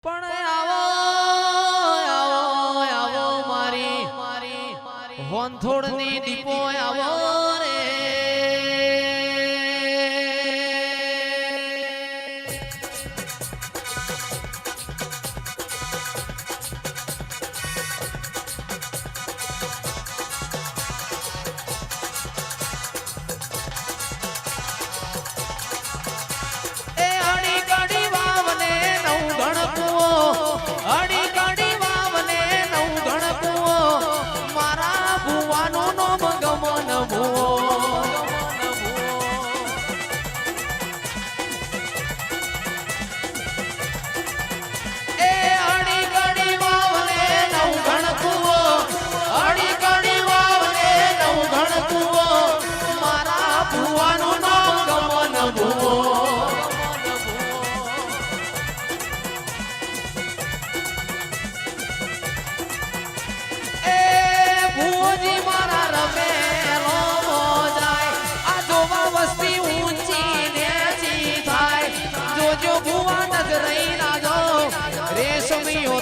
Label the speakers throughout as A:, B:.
A: પણ આવો આવો આવો મારી હોંથોડની દીપો આવો રે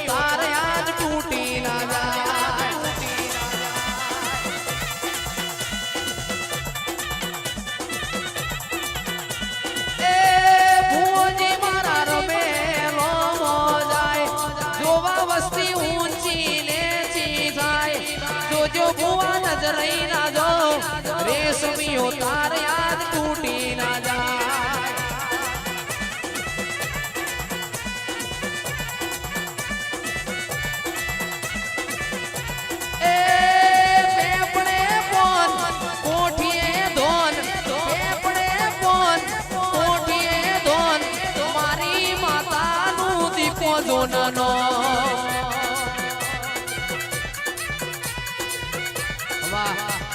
A: तारे आज टूटी ना जाए भूजी मारा रमे रोमो जाए जोवा वस्ती ऊंची नेची जाए जो बुआ नजर ना जो रेशमी हो तारे आज टूटी ना जाए જોનનો વાહ